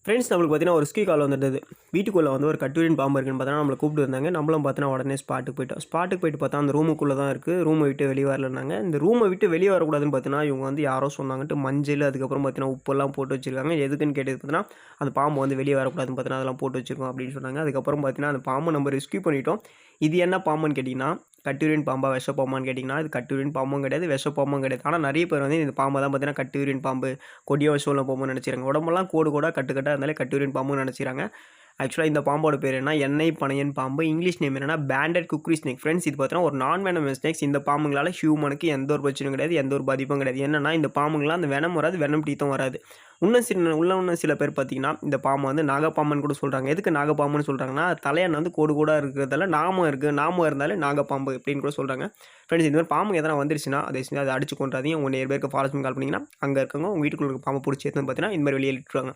Friends நம்மளுக்கு பார்த்தீங்கன்னா ஒரு கால் வந்துட்டது. வீட்டுக்குள்ளே வந்து ஒரு கட்டுரின் பாம்பு இருக்குன்னு பார்த்தோன்னா நம்மளை கூப்பிட்டு வந்தாங்க. நம்மளும் பார்த்தீங்கன்னா உடனே ஸ்பாட்டுக்கு போயிட்டோம். ஸ்பாட்டுக்கு போயிட்டு பார்த்தா அந்த ரூமுக்குள்ளே தான் இருக்குது. ரூமை விட்டு வெளியே வரலன்னாங்க. இந்த ரூமை விட்டு வெளியே வரக்கூடாதுன்னு பார்த்தீங்கன்னா இவங்க வந்து யாரோ சொன்னாங்கன்ட்டு மஞ்சள் அதுக்கப்புறம் பார்த்தீங்கன்னா உப்பெல்லாம் போட்டு வச்சிருக்காங்க. எதுக்குன்னு கேட்டது பார்த்தீங்கன்னா அந்த பாம்பு வந்து வெளியே வரக்கூடாதுன்னு பார்த்தீங்கன்னா அதெல்லாம் போட்டு வச்சிருக்கோம் அப்படின்னு சொன்னாங்க. அதுக்கப்புறம் பார்த்தீங்கன்னா அந்த பாம்பை நம்ம ரெஸ்க்யூ பண்ணிட்டோம். இது என்ன பாம்புன்னு கேட்டிங்கன்னா கட்டுரின் பாம்பா விஷப்பாம்பான்னு கேட்டிங்கன்னா இது கட்டுரின் பாம்பும் கிடையாது, விஷப்பாம்பும் கிடையாது. ஆனால் நிறைய பேர் வந்து இந்த பாம்பை தான் பார்த்தீங்கன்னா கட்டுரின் பாம்பு, கொடிய விஷமுள்ள பாம்புன்னு நினச்சிறாங்க. உடம்பெல்லாம் கோடு கோடாக கட்டுக்கட்டாக இருந்தாலே கட்டுரின் பாம்புன்னு நினச்சிறாங்க. ஆக்சுவலாக இந்த பாம்போட பேர் என்ன, எண்ணெய் பனையன் பாம்பு. இங்கிலீஷ் நேம் என்னன்னா பேண்டட் குக்ரி ஸ்னேக். ஃப்ரெண்ட்ஸ் இது பார்த்தீங்கன்னா ஒரு நான் வெனமஸ் ஸ்னேக்ஸ். இந்த பாம்புங்களால் ஹியூமனுக்கு எந்த ஒரு பிரச்சனையும் கிடையாது, எந்த ஒரு பாதிப்பும் கிடையாது. என்னன்னா இந்த பாம்புங்களாம் அந்த வெனம் வராது, வெனம் டீத்தும் வராது. இன்னும் சில பேர் பார்த்தீங்கன்னா இந்த பாம்பு வந்து நாகப்பாம்புன்னு கூட சொல்கிறாங்க. எதுக்கு நாகப்பாம்புன்னு சொல்கிறாங்கன்னா தலையன் வந்து கோடு கோடாக இருக்கிறதால நாமம் இருக்குது, நாமம் இருந்தாலே நாகப்பாம்பு அப்படின்னு கூட சொல்கிறாங்க. ஃப்ரெண்ட்ஸ் இந்த மாதிரி பாம்பு எதனா வந்துருச்சுன்னா அதை அடிச்சு கொண்டாதீங்க. உங்கள் நேர் பேருக்கு ஃபாரஸ்ட் கால் பண்ணிங்கன்னா அங்கே இருக்கவங்க உங்கள் வீட்டுக்குள்ள இருக்க பாம்பை பிடிச்சி எடுத்துன்னு பார்த்தீங்கன்னா இந்த மாதிரி வெளியே இட்டுருவாங்க.